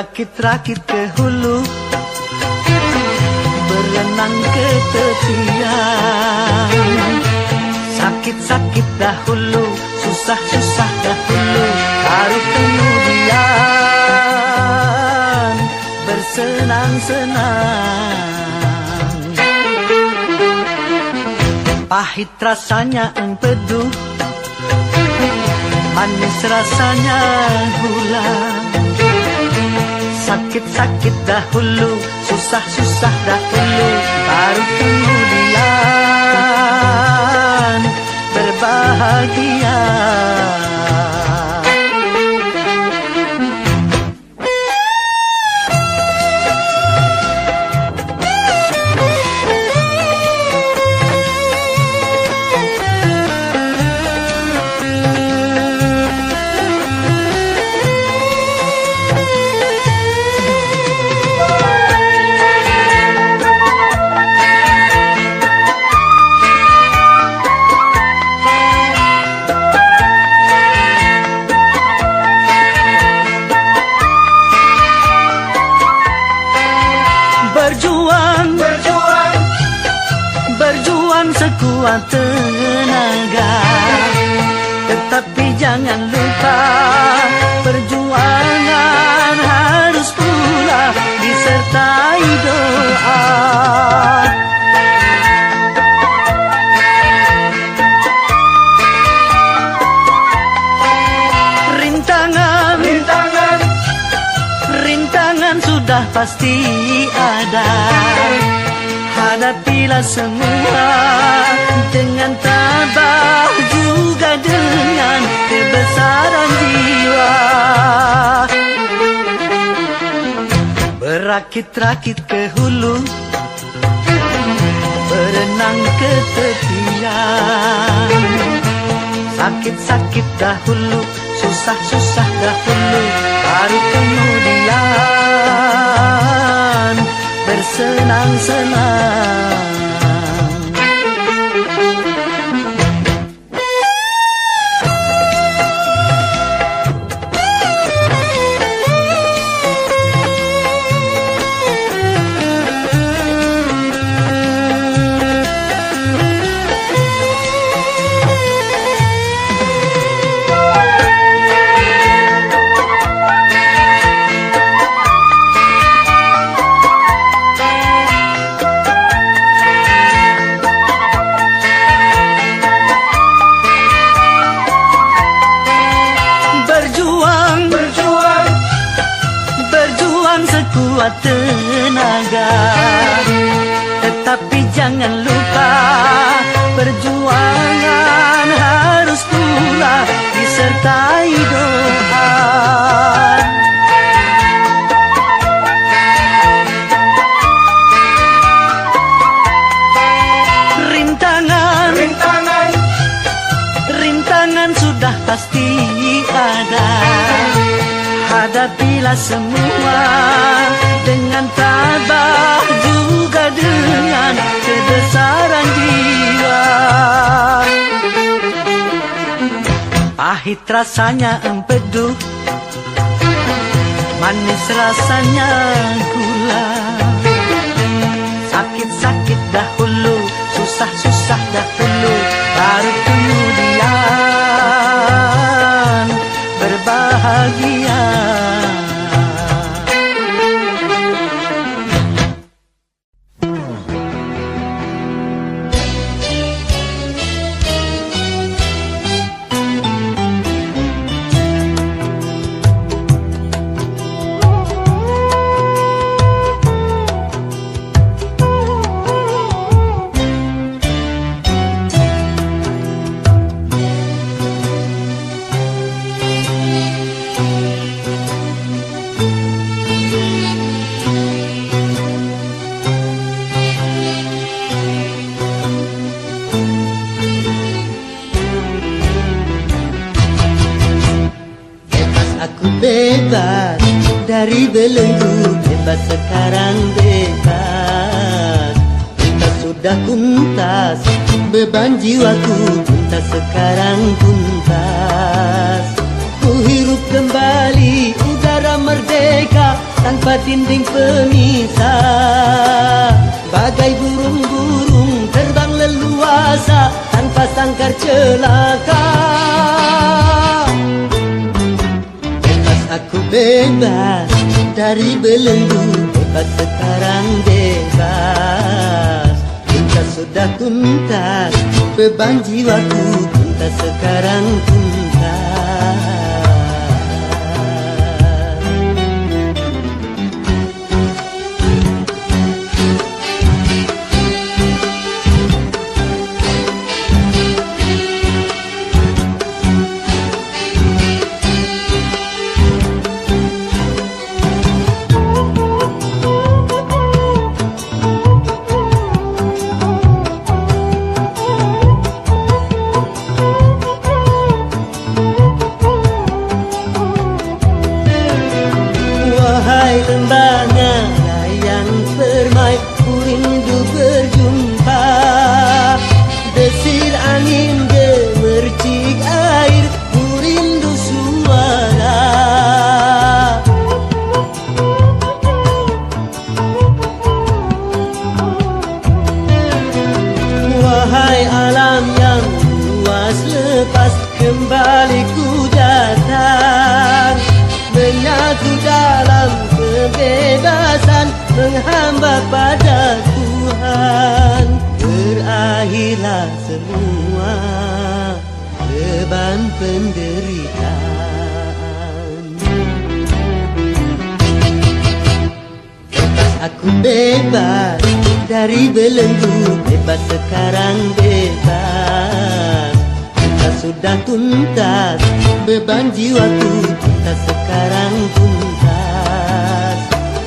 Berakit-rakit ke hulu, berenang ke tepian. Sakit-sakit dahulu, susah-susah dahulu, baru kemudian bersenang-senang. Pahit rasanya empedu, manis rasanya gula. Sakit-sakit dahulu, susah-susah dahulu, baru kemudian berbahagia. Sekuat tenaga, tetapi jangan lupa perjuangan harus pula disertai doa. Rintangan sudah pasti ada. Hadapilah semua dengan tabah, juga dengan kebesaran jiwa. Berakit-rakit ke hulu, berenang ke tepian. Sakit-sakit dahulu, susah-susah dahulu, baru kemudian bersenang-senang. Sekuat tenaga, tetapi jangan lupa perjuangan harus pula disertai doa. Rintangan sudah pasti ada. Hadapilah semua dengan tabah, juga dengan kebesaran jiwa. Pahit rasanya empedu, manis rasanya gula. Sakit-sakit dahulu, susah-susah dahulu, baru kemudian berbahagia. Bebas dari belenggu, bebas sekarang bebas. Tuntas sudah kuntas, beban jiwaku tuntas sekarang tuntas. Ku hirup kembali udara merdeka, tanpa dinding pemisah. Bagai burung-burung terbang leluasa tanpa sangkar celaka. Bebas aku bebas dari belenggu, bebas sekarang bebas. Tuntas sudah tuntas, beban jiwaku tuntas sekarang tuntas. Lembahnya layang permai, ku rindu berjumpa. Desir angin gemercik air, ku rindu suara. Wahai alam yang luas lepas, kembali ku datang, menyatu dalam kebebasan, menghamba pada Tuhan. Berakhirlah semua beban penderitaan. Bebas aku bebas dari belenggu, bebas sekarang bebas. Tuntas sudah tuntas, beban jiwaku tuntas sekarang tuntas.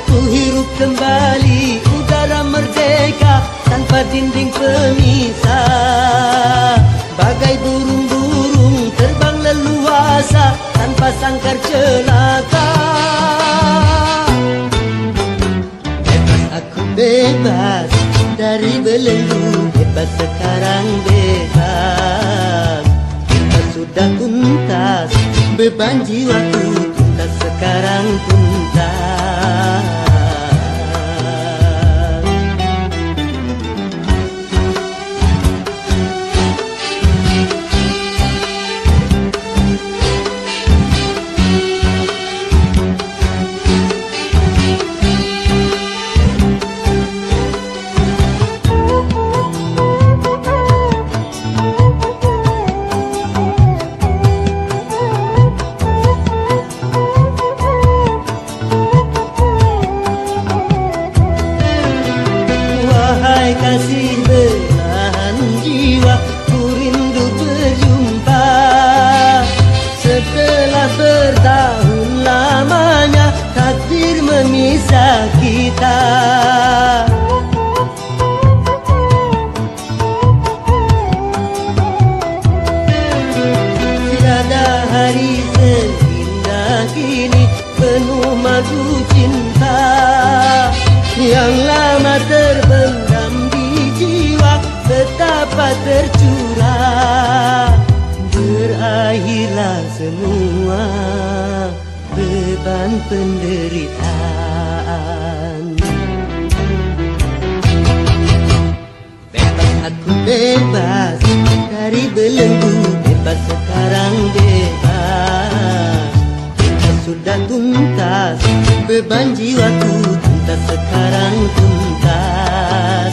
Ku hirup kembali udara merdeka tanpa dinding pemisah. Bagai burung-burung terbang leluasa tanpa sangkar celaka. Bebas aku bebas dari belenggu, bebas sekarang bebas. Tuntas sudah tuntas, beban jiwaku tuntas sekarang tuntas. Kasih belahan jiwa, ku rindu berjumpa. Setelah bertahun lamanya takdir memisah kita. Tiada hari seindah kini penuh madu cinta yang lama terbendam di jiwa, betapa tercurah. Berakhirlah semua beban penderitaan. Bebas aku bebas dari belenggu, bebas sekarang bebas. Tuntas sudah tuntas, beban jiwaku tuntas sekarang tuntas.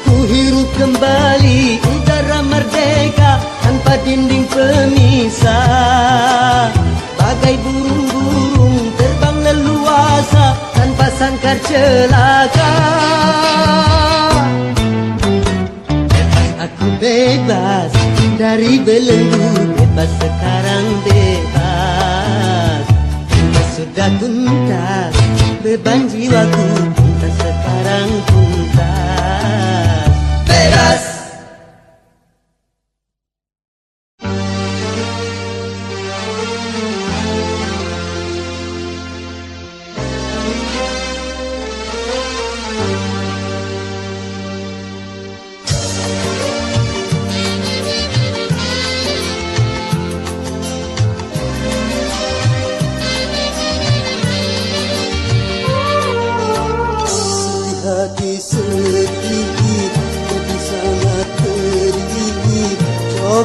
Ku hirup kembali udara merdeka tanpa dinding pemisah. Bagai burung-burung terbang leluasa tanpa sangkar celaka. Bebas aku bebas dari belenggu, bebas sekarang bebas. Tuntas sudah tuntas, beban jiwaku tuntas sekarang tuntas. Bebas.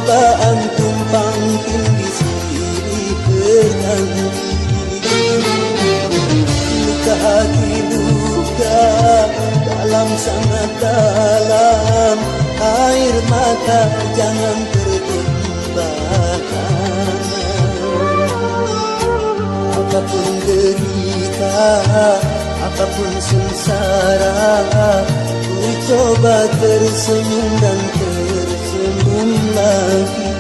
cobaan tumpang tindih silih berganti. Luka hati luka dalam sangat dalam, air mata jangan tertumpahkan. Apapun derita, apapun sengsara, ku coba tersenyum dan tersenyum lagi.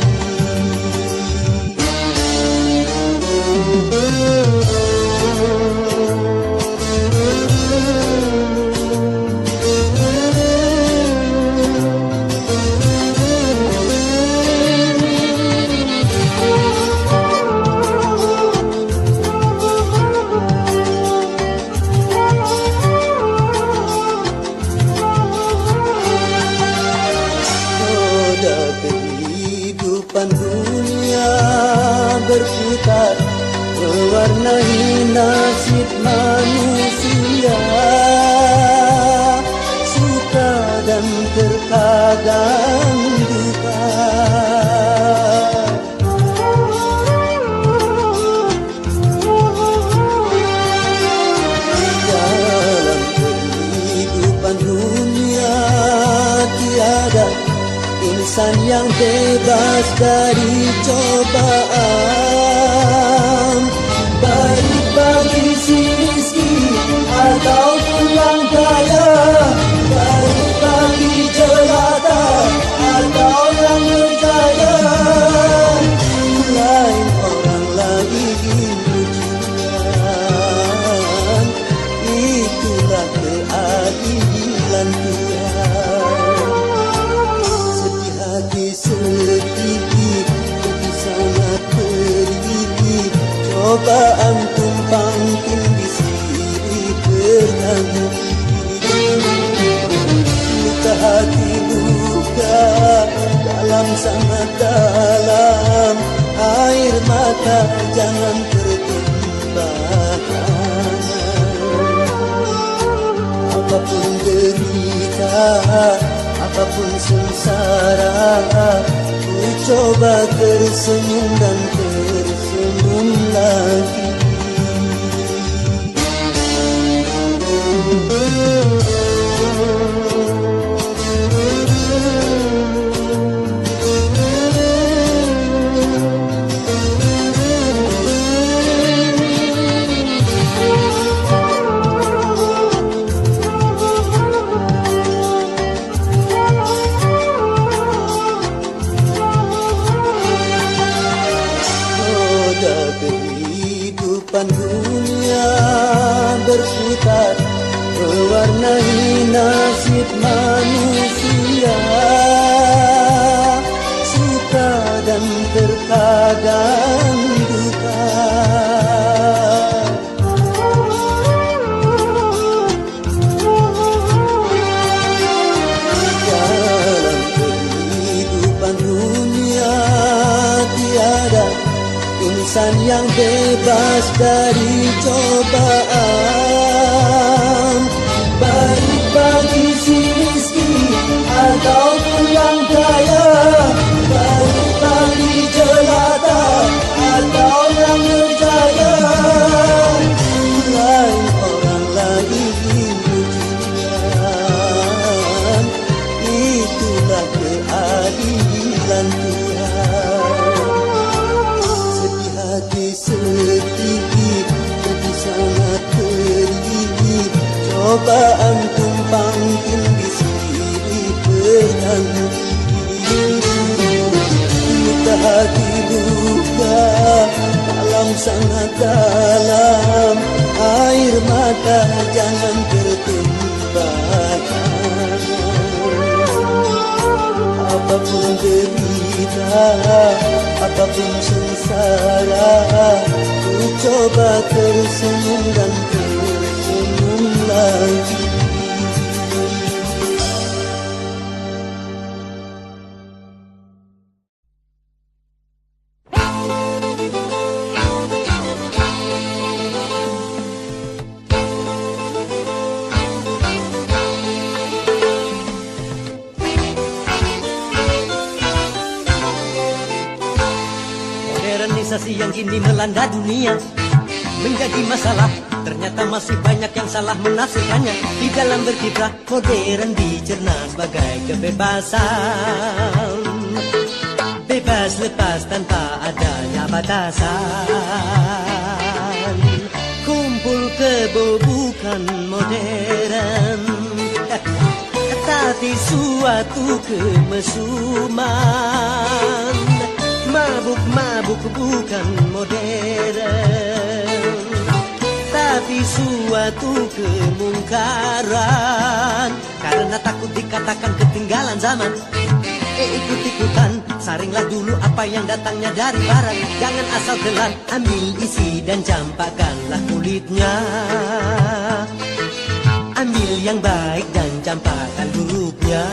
Dunia berputar mewarnai nasib manusia, suka dan terkadang duka. Dalam kehidupan dunia tiada insan yang bebas dari cobaan, baik bagi si miskin ataupun yang kaya, baik bagi jelata atau yang berjaya. Lain orang lagi ujian, itulah keadilan Tuhan. Sedih, sedih sangat pedih, cobaan tumpang tindih silih berganti. Luka hati luka dalam sangat dalam, air mata jangan tertumpahkan. Apapun derita, apapun sengsara, ku coba tersenyum dan tersenyum lagi. Kehidupan dunia berputar mewarnai nasib manusia, suka dan terkadang duka. Dalam kehidupan dunia tiada insan yang bebas dari cobaan, baik bagi si miskin ataupun yang kaya, baik bagi jelata atau yang berjaya. Lain orang lagi ujian, itulah keadilan Tuhan. Sedih, sedih sangat pedih, cobaan tumpang tindih silih berganti. Luka hati luka dalam sangat dalam, air mata jangan tertumpahkan. Apapun derita, apapun sengsara, ku coba tersenyum dan tersenyum lagi. Modernisasi yang kini melanda dunia menjadi masalah. Ternyata masih banyak yang salah menafsirkannya. Di dalam berkiprah modern dicerna sebagai kebebasan, bebas lepas tanpa adanya batasan. Kumpul kebo bukan modern, tapi suatu kemesuman. Mabuk-mabuk bukan modern, tapi suatu kemungkaran. Karena takut dikatakan ketinggalan zaman, ikut-ikutan, saringlah dulu apa yang datangnya dari barat. Jangan asal telan, ambil isi dan campakkanlah kulitnya. Ambil yang baik dan campakkan buruknya.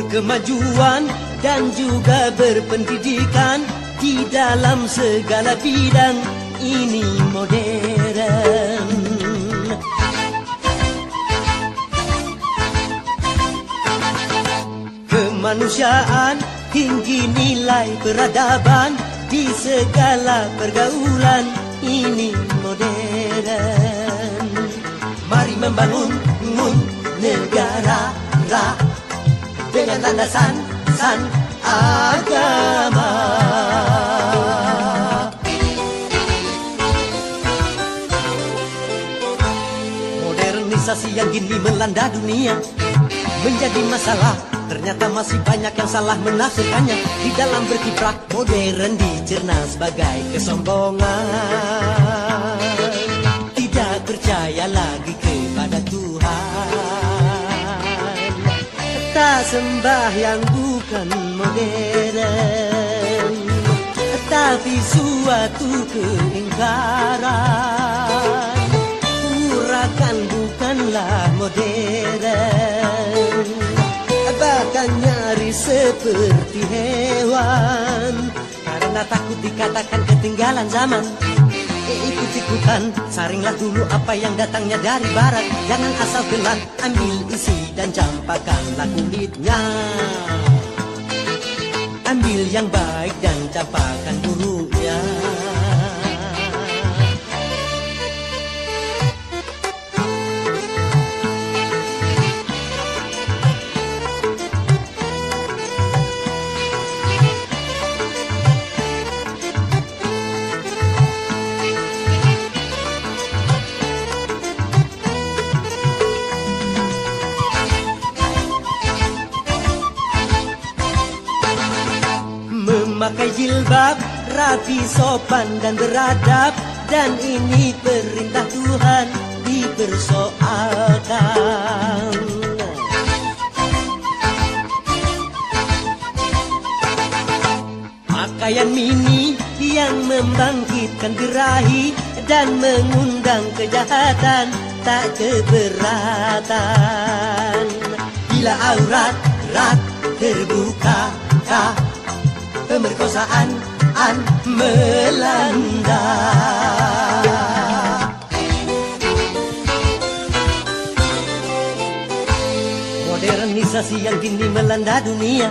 Kemajuan dan juga berpendidikan di dalam segala bidang ini modern. Kemanusiaan, tinggi nilai peradaban di segala pergaulan ini modern. Mari membangun negara dengan landasan agama. Modernisasi yang kini melanda dunia menjadi masalah. Ternyata masih banyak yang salah menafsirkannya. Di dalam berkiprah modern dicerna sebagai kesombongan. Tidak percaya lagi kepada Tuhan. Tak sembah yang bukan modern, tapi suatu keingkaran. Urakan bukanlah modern, bahkan nyaris seperti hewan. Karena takut dikatakan ketinggalan zaman, ikut-ikutan, saringlah dulu apa yang datangnya dari barat. Jangan asal telan, ambil isi dan campakkanlah kulitnya. Ambil yang baik dan campakkan buruknya. Memakai jilbab, rapi, sopan dan beradab, dan ini perintah Tuhan dipersoalkan. Pakaian mini yang membangkitkan birahi dan mengundang kejahatan, tak keberatan. Bila aurat terbuka, pemerkosaan melanda. Modernisasi yang kini melanda dunia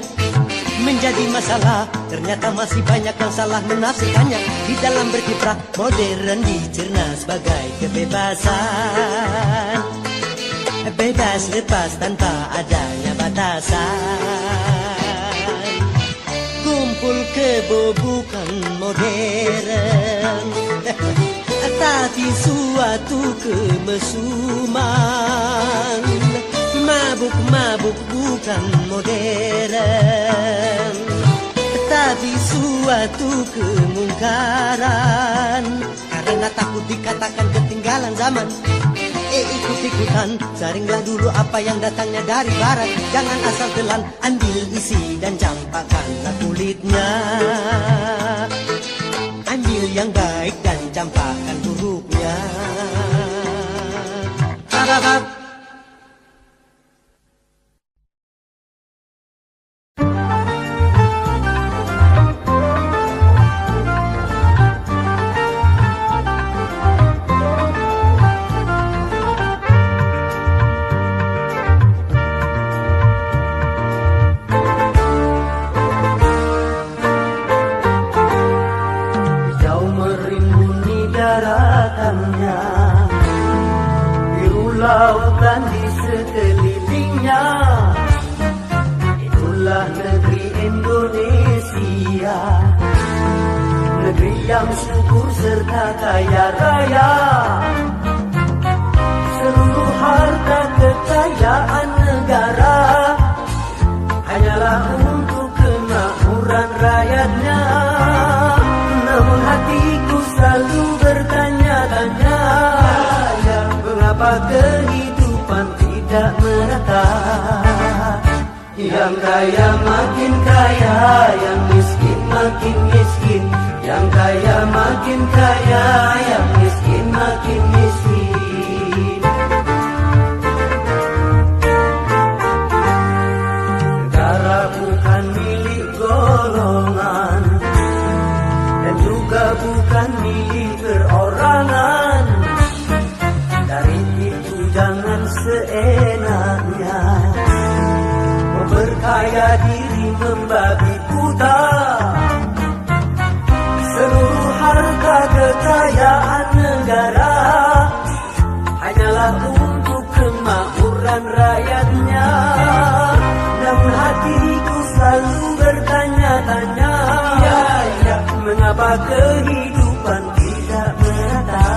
menjadi masalah. Ternyata masih banyak yang salah menafsirkannya. Di dalam berkiprah modern dicerna sebagai kebebasan, bebas lepas tanpa adanya batasan. Kumpul kebo bukan modern, tapi suatu kemesuman. Mabuk-mabuk bukan modern, tapi suatu kemungkaran. Karena takut dikatakan ketinggalan zaman, ikut-ikutan, saringlah dulu apa yang datangnya dari barat. Jangan asal telan, ambil isi dan campakkanlah kulitnya. Ambil yang baik baik dan campakkan buruknya. Tarabab. Lautan di sekelilingnya, itulah negeri Indonesia, negeri yang subur serta kaya raya. Seluruh harta kekayaan negara hanyalah untuk kemakmuran rakyatnya. Namun hatiku selalu bertanya-tanya, mengapa kehidupan tidak merata? Yang kaya makin kaya, yang miskin makin miskin. Yang kaya makin kaya, yang miskin makin miskin. Negara bukan milik golongan, dan juga bukan milik perorangan. Dari itu jangan seenaknya memperkaya diri membabi buta. Seluruh harta kekayaan negara hanyalah untuk kemakmuran rakyatnya. Namun hatiku selalu bertanya-tanya, mengapa kehidupan tidak merata?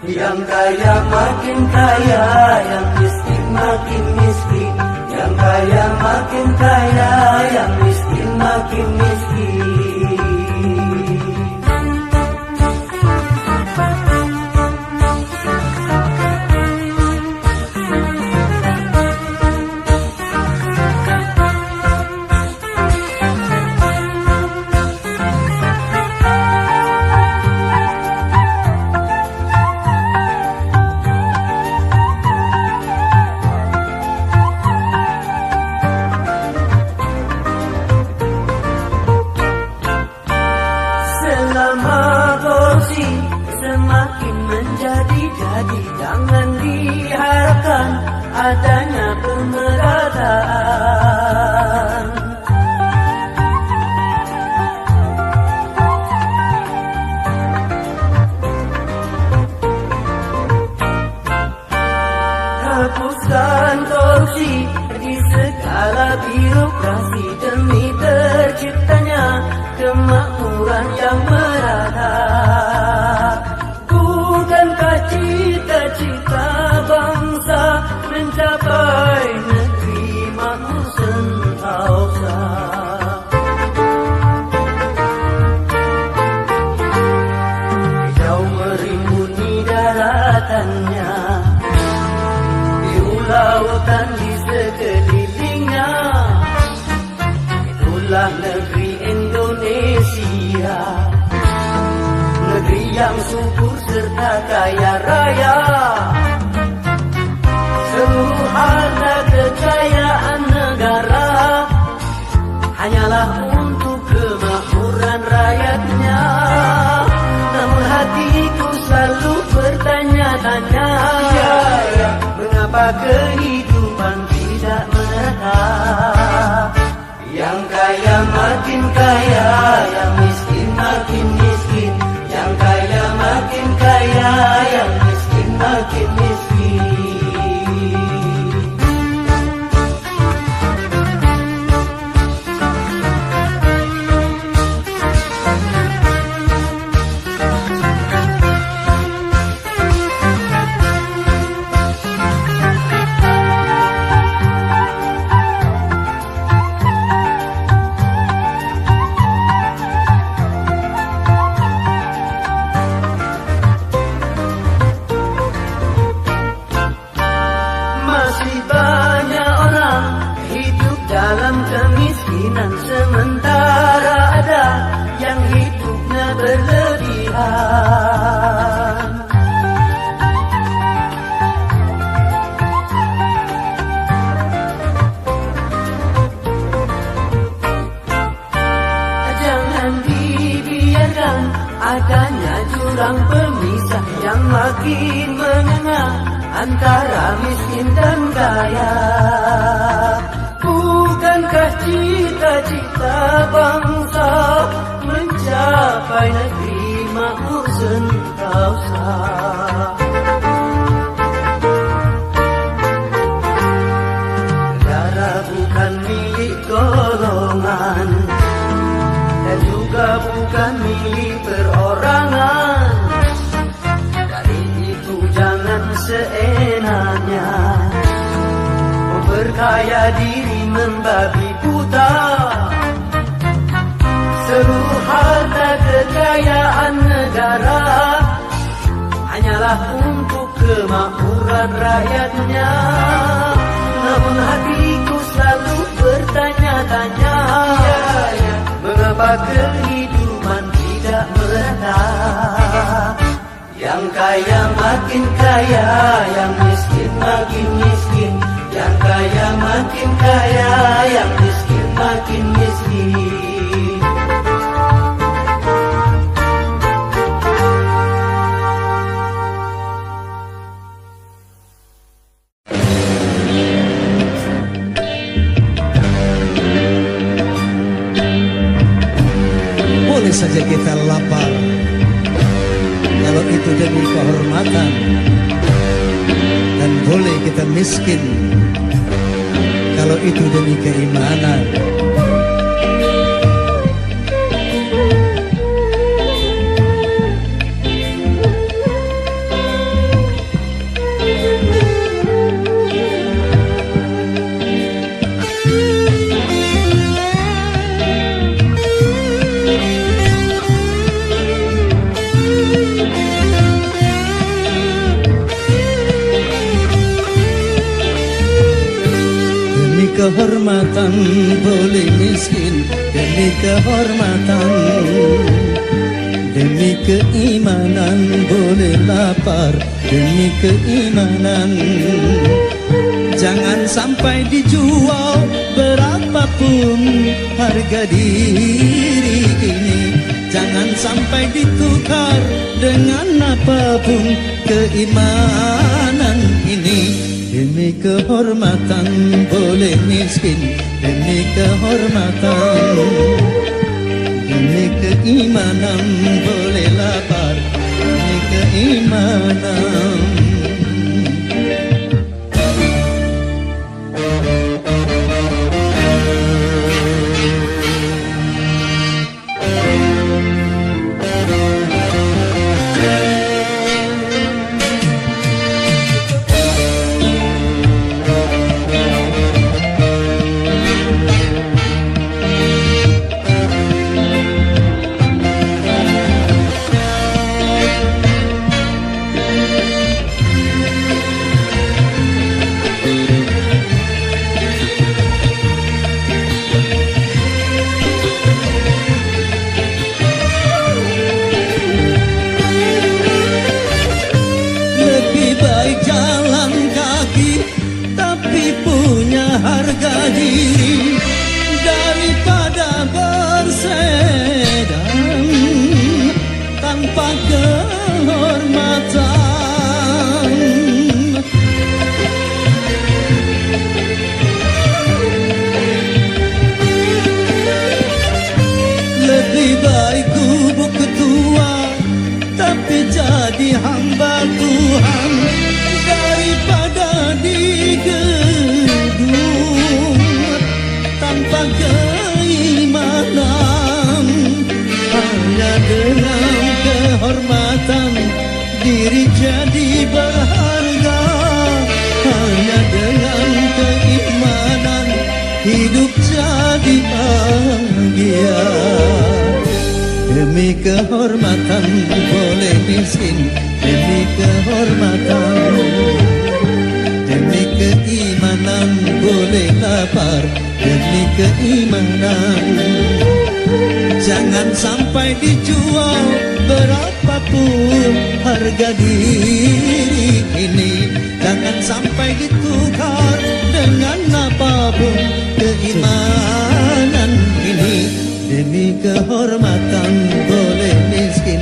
Yang kaya makin kaya, yang miskin makin miskin. Yang kaya makin kaya, yang miskin makin miskin. Semakin menjadi-jadi, jangan diharapkan adanya pemerataan. Hapuskan korupsi di segala birokrasi demi terciptanya kemakmuran yang merata. Bukankah cita-cita bangsa mencapai negeri makmur sentosa? Hijau merimbuni daratannya, biru lautan di sekelilingnya. Itulah negeri Indonesia, negeri yang subur serta kaya raya. Seluruh harta kekayaan negara hanyalah untuk kemakmuran rakyatnya. Namun hatiku selalu bertanya-tanya, mengapa kehidupan tidak merata? Yang kaya makin kaya, yang miskin makin miskin. Yang kaya makin kaya, yang miskin makin miskin. dalam kemiskinan, sementara ada yang hidupnya berlebih. adanya jurang pemisah yang makin menganga antara miskin dan kaya. Bukankah cita-cita bangsa mencapai negeri makmur sentosa? Negara bukan milik golongan dan juga bukan milik perorangan. Dari itu jangan seenaknya memperkaya diri membabi buta. Seluruh harta kekayaan negara hanyalah untuk kemakmuran rakyatnya. Namun hatiku selalu bertanya-tanya, mengapa kehidupan tidak merata? Yang kaya makin kaya, yang miskin makin miskin. Yang kaya makin kaya, yang miskin makin miskin. Boleh saja kita lapar kalau itu demi kehormatan, dan boleh kita miskin kalau itu demi keimanan. Kehormatan boleh miskin demi kehormatan, demi keimanan boleh lapar demi keimanan. Jangan sampai dijual berapapun harga diri ini. Jangan sampai ditukar dengan apapun keimanan ini. Demi kehormatan boleh miskin, demi kehormatan, demi keimanan boleh lapar, demi keimanan. Harga diri daripada bersedang tanpa kehormatan. Lebih baik gubuk ketua tapi jadi hamba Tuhan daripada digedung tanpa keimanan. Hanya dengan kehormatan diri jadi berharga. Hanya dengan keimanan hidup jadi bahagia. Demi kehormatan boleh miskin, demi kehormatan, demi keimanan boleh lapar, demi keimanan. Jangan sampai dijual berapapun harga diri ini. Jangan sampai ditukar dengan apapun keimanan ini. Demi kehormatan boleh miskin,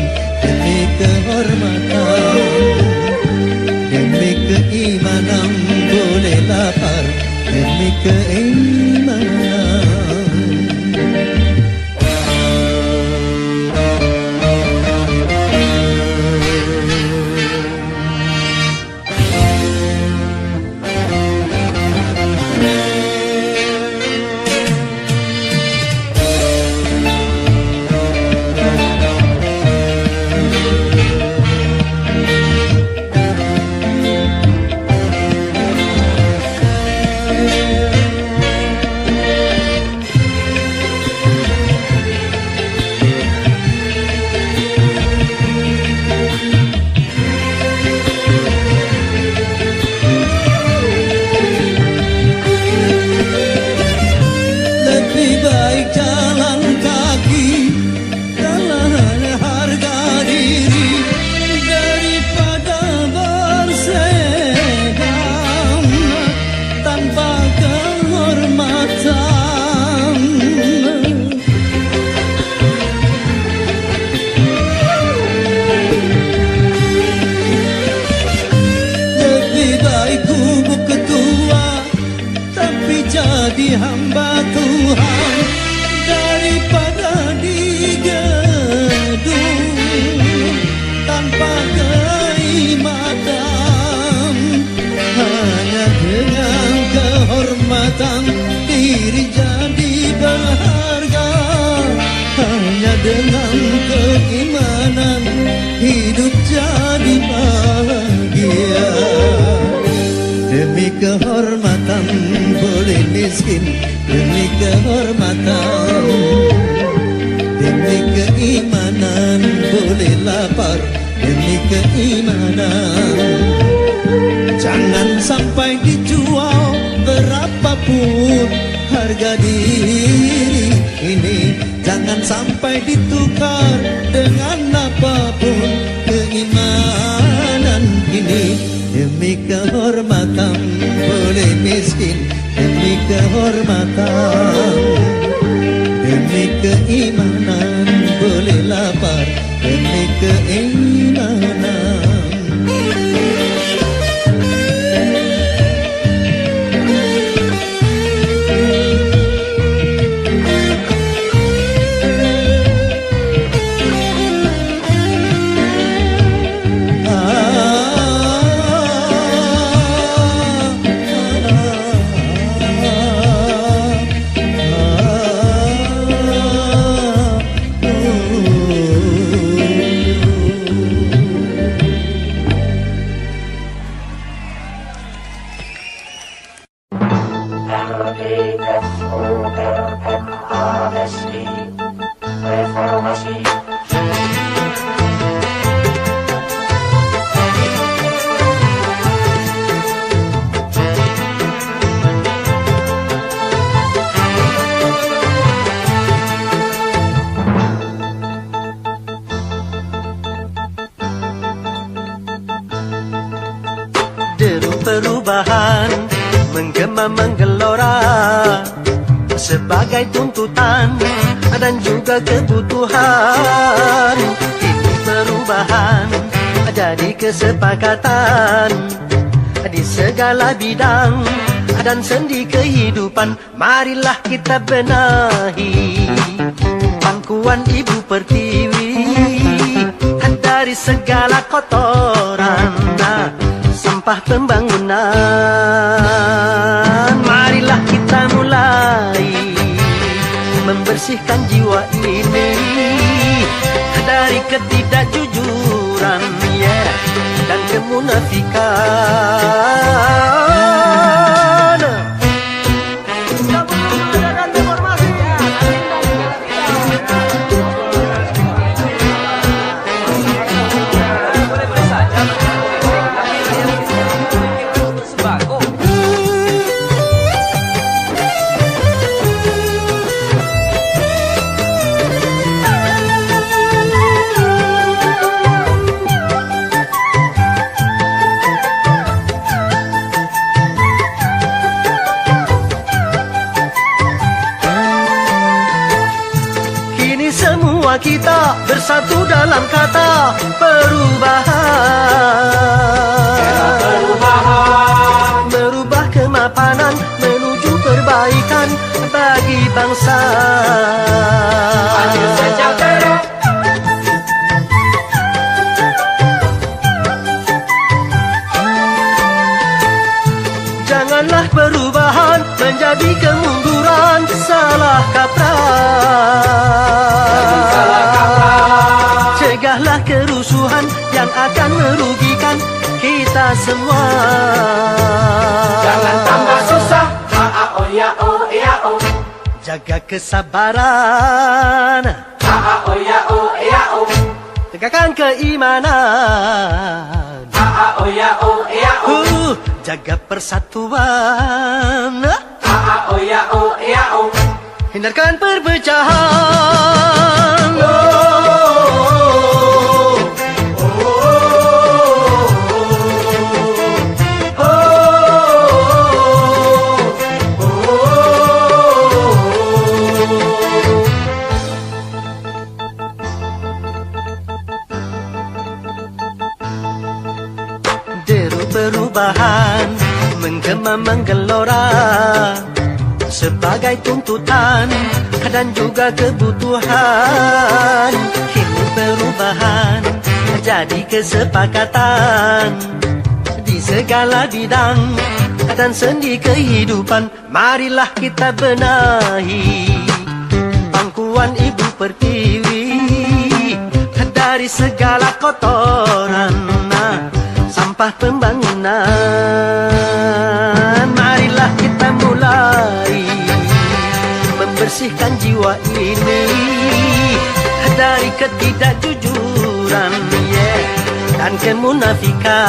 miskin demi kehormatan, demi keimanan boleh lapar demi keimanan. Jangan sampai dijual berapapun harga diri ini, jangan sampai ditukar dengan apapun keimanan ini. Demi kehormatan boleh miskin demi kehormatan, demi keimanan boleh lapar demi keimanan. Deru perubahan menggema menggelora sebagai tuntutan dan juga kebutuhan. Ini perubahan jadi kesepakatan di segala bidang dan sendi kehidupan. Marilah kita benahi pangkuan Ibu Pertiwi dari segala kotoran sampah pembangunan. Marilah kita mulai membersihkan jiwa ini dari ketidakjujuran dan kemunafikan. Semua kita bersatu dalam kata perubahan. Merubah kemapanan menuju perbaikan bagi bangsa. Adil sejahtera. Janganlah perubahan menjadi kemunduran, salah kaprah. Cegahlah kerusuhan yang akan merugikan kita semua. Jangan tambah susah. Oh ya oh ya oh. Jaga kesabaran. Oh ya oh ya oh. Tegakkan keimanan. Oh ya oh ya oh. Jaga persatuan. Oh ya oh ya oh. Hindarkan perpecahan. Deru perubahan menggema menggelora sebagai tuntutan dan juga kebutuhan. Ini perubahan jadi kesepakatan di segala bidang dan sendi kehidupan. Marilah kita benahi pangkuan Ibu Pertiwi dari segala kotoran sampah pembangunan. Marilah kita mulai bersihkan jiwa ini dari ketidakjujuran dan kemunafikan.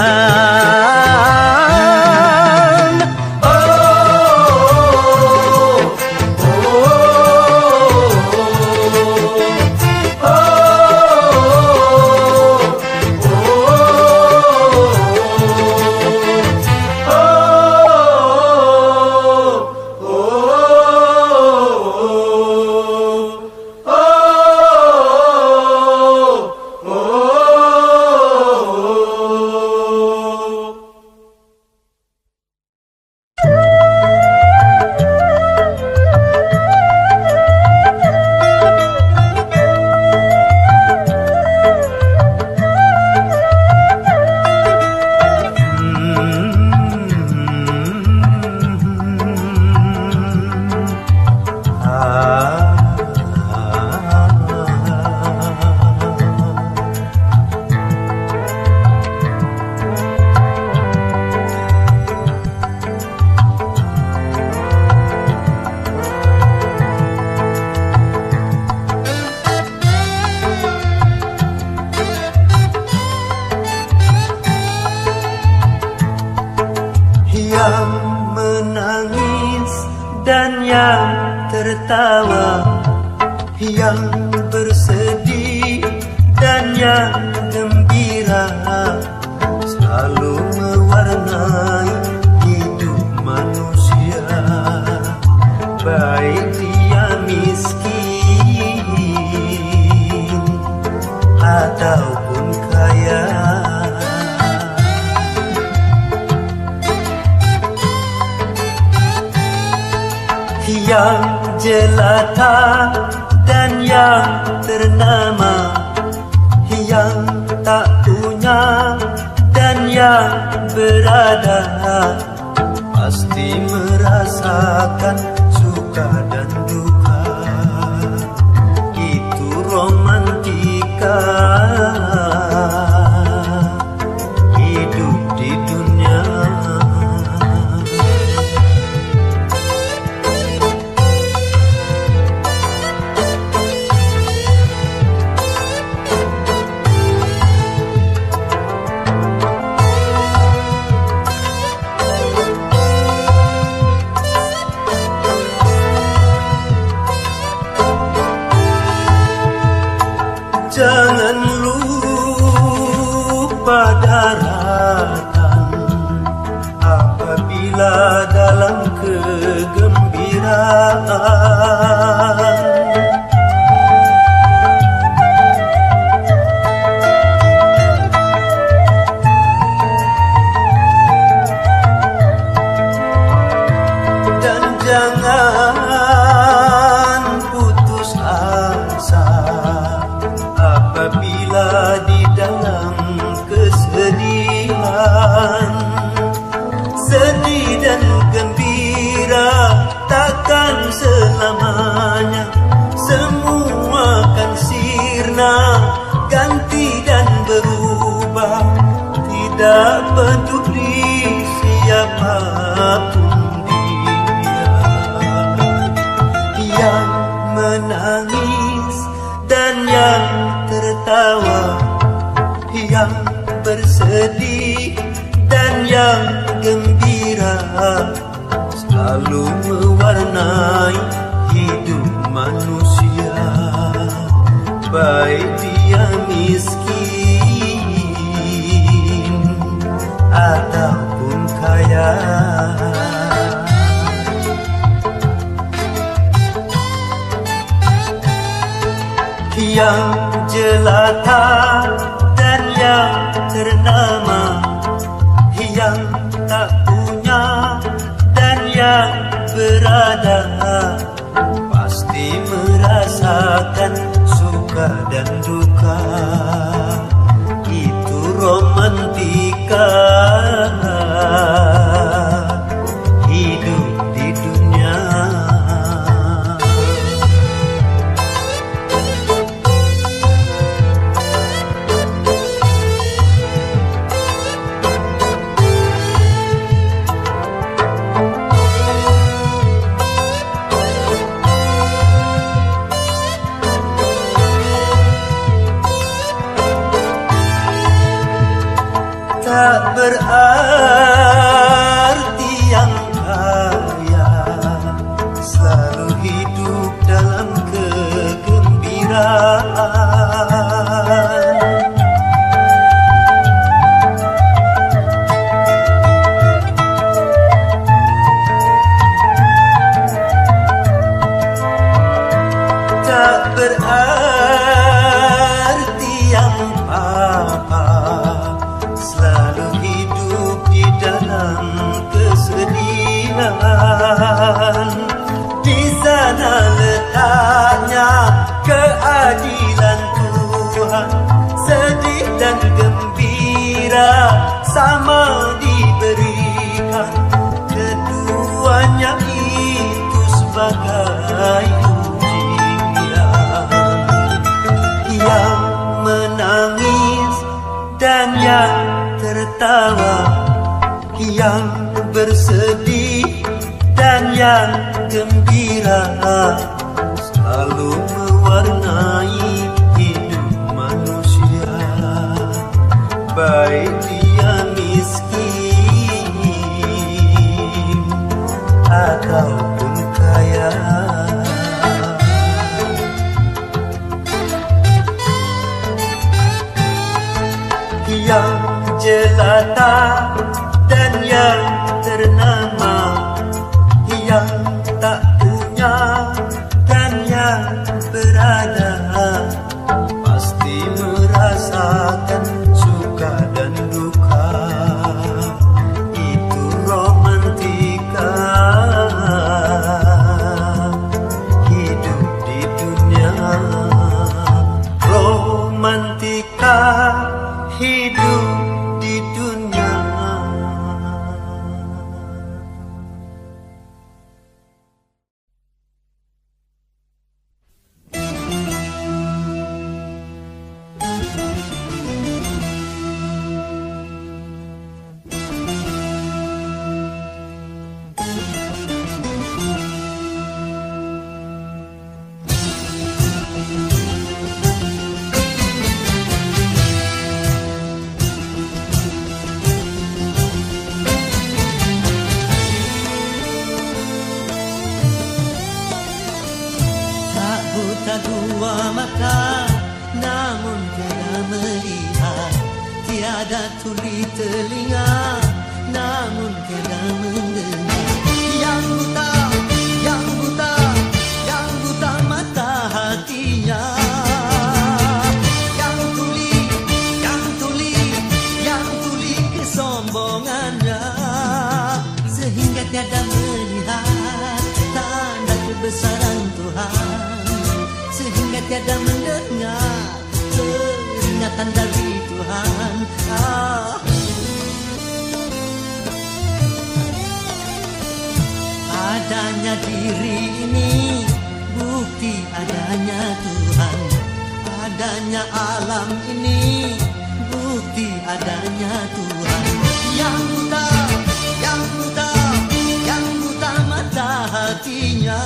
Yang menangis dan yang tertawa, yang bersedih dan yang gembira, selalu mewarnai hidup manusia, baik dia miskin ataupun kaya. Yang jelata dan yang ternama, yang tak punya dan yang berada, pasti merasakan suka dan duka. Itu romantika hidup di dunia. Jangan lupa daratan apabila dalam kegembiraan. Dan jangan putus asa apabila di dalam kesedihan. Sedih dan gembira takkan selamanya, semua kan sirna, ganti dan berubah. Tidak peduli siapapun dia, yang menangis dan yang tertawa, yang bersedih dan yang gembira, selalu mewarnai hidup manusia, baik dia miskin ataupun kaya. Yang jelata dan yang ternama, yang tak punya dan yang berada, pasti merasakan suka dan duka. tak berarti yang kaya selalu hidup dalam kegembiraan. Tak berarti yang papa selalu hidup di dalam kesedihan. Di sana letaknya keadilan Tuhan, sedih dan gembira sama diberikan. Keduanya itu sebagai yang menangis dan yang tertawa, yang bersedih dan yang gembira, selalu mewarnai hidup manusia, baik dia miskin ataupun kaya. Yang jelata dan yang ternama, yang tak punya dan yang berada, pasti merasakan suka dan duka. Itu romantika hidup di dunia. Romantika hidup di dunia. Buta dua mata, namun tiada melihat. Tiada tuli telinga, namun tiada mendengar. Yang buta, yang buta, yang buta mata hatinya. Yang tuli, yang tuli, yang tuli kesombongannya. Sehingga tiada melihat tanda kebesaran Tuhan, sehingga tiada mendengar peringatan dari Tuhan. Adanya diri ini bukti adanya Tuhan. Adanya alam ini bukti adanya Tuhan. Yang buta, yang buta, yang buta mata hatinya.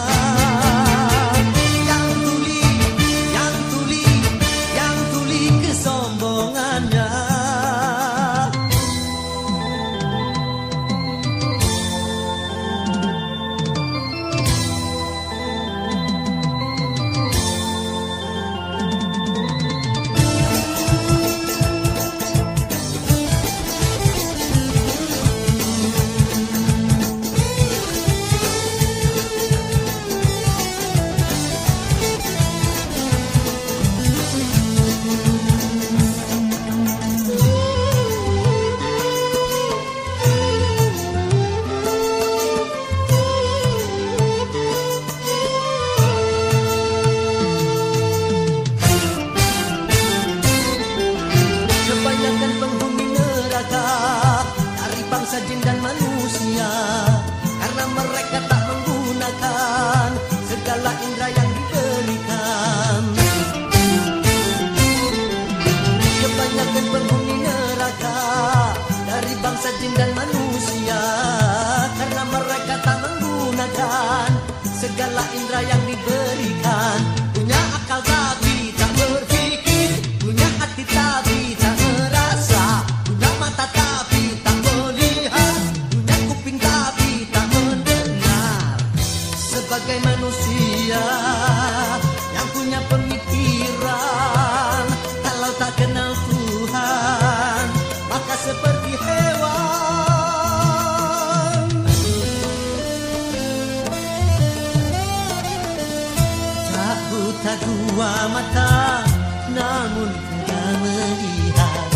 mata namun tiada melihat,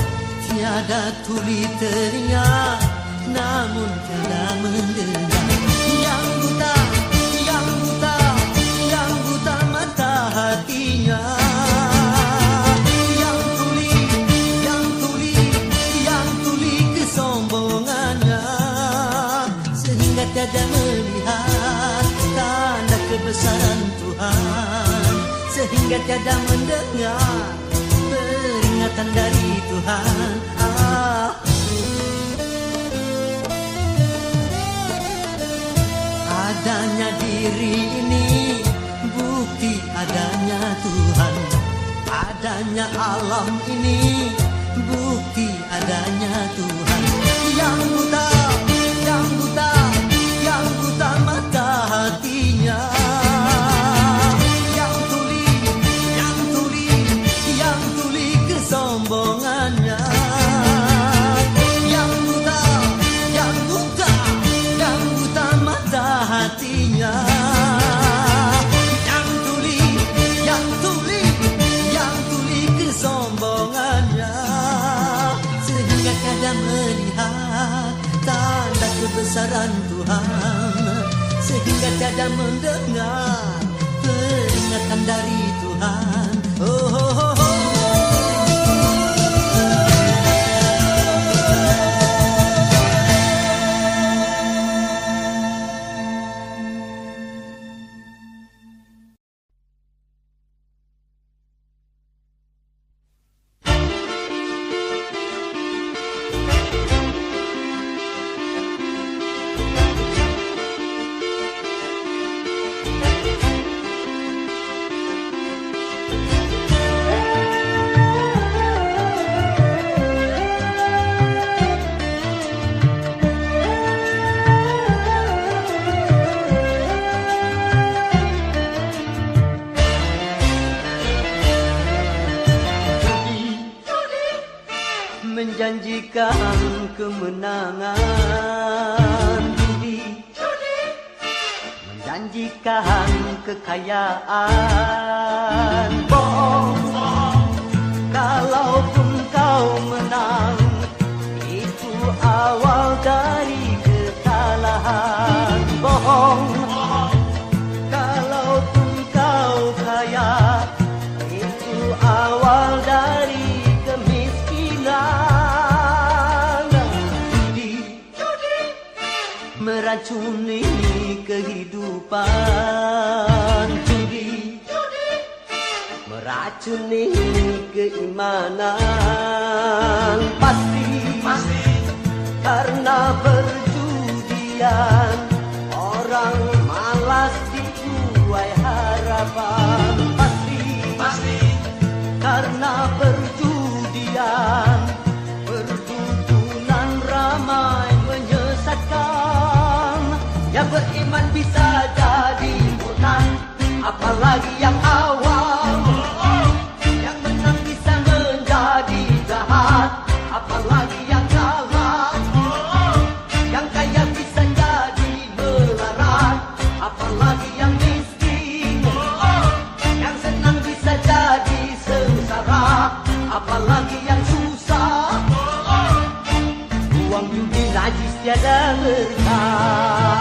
tiada tuli telinga namun tiada mendengar. Yang buta, yang buta, yang buta mata hatinya, yang tuli, yang tuli, yang tuli kesombongannya, sehingga tiada melihat tanda kebesaran Tuhan, sehingga tiada mendengar peringatan dari Tuhan. Adanya diri ini bukti adanya Tuhan, adanya alam ini bukti adanya Tuhan. Yang buta, yang buta, yang buta mata hatinya, yang tuli, yang tuli, yang tuli kesombongannya, yang buta, yang buta, yang buta mata hatinya, yang tuli, yang tuli, yang tuli kesombongannya, sehingga tiada melihat tanda kebesaran Tuhan, sehingga tiada mendengar peringatan dari Tuhan. Oh, oh, oh, oh. Menjanjikan kemenangan, judi menjanjikan kekayaan, bohong. Kalaupun kau menang, itu awal dari kesalahan, bohong. Kalaupun kau kaya, itu awal dari meracuni kehidupan, judi meracuni keimanan, pasti karena perjudian orang malas dituai harapan, pasti karena perjudian perdukunan ramai menyesatkan. Yang beriman bisa jadi munafik, apalagi yang awam. Yang menang bisa menjadi jahat, apalagi yang kalah. Yang kaya bisa jadi melarat, apalagi yang miskin. Yang senang bisa jadi sengsara, apalagi yang susah. Uang judi najis tiada berkah.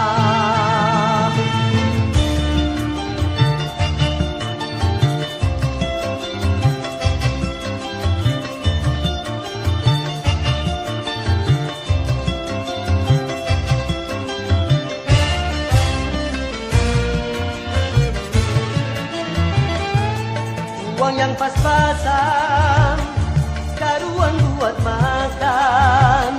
Uang yang pas-pasan, karuan buat makan,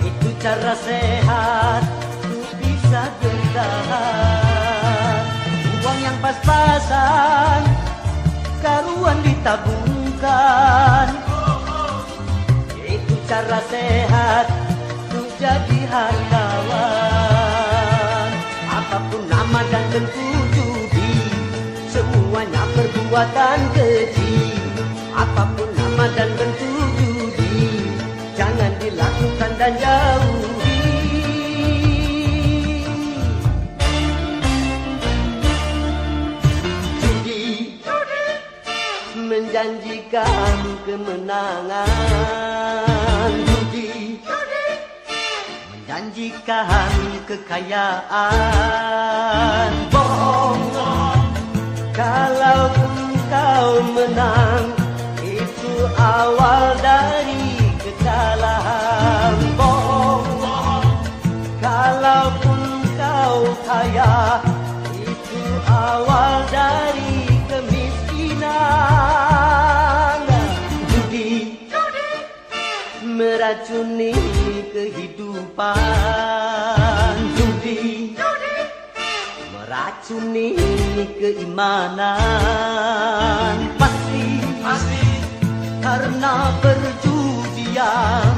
itu cara sehat untuk bisa bertahan. Uang yang pas-pasan, karuan ditabungkan, itu cara sehat untuk jadi hartawan. Apapun nama dan bentuk judi, semuanya perbuatan keji. Apapun nama dan bentuk judi, jangan dilakukan dan jauhi. Judi kemenangan. Judi menjanjikan kekayaan. Bohong, kalau kau menang, itu awal dari kekalahan. Bohong, kalaupun kau kaya, itu awal dari kemiskinan. Judi meracuni kehidupan. Judi meracuni keimanan. Pasti karena perjudian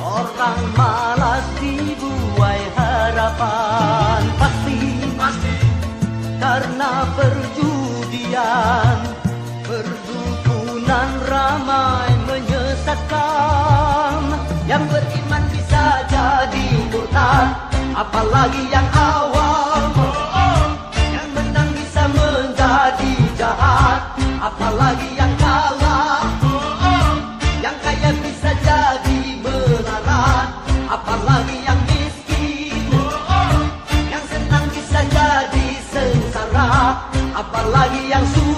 orang malas dibuai harapan. Pasti karena perjudian perdukunan ramai menyesatkan. Yang beriman bisa jadi murtad, apalagi yang awam. Yang menang bisa menjadi jahat, apalagi yang kalah. Yang kaya bisa jadi melarat, apalagi yang miskin. Yang senang bisa jadi sengsara, apalagi yang susah.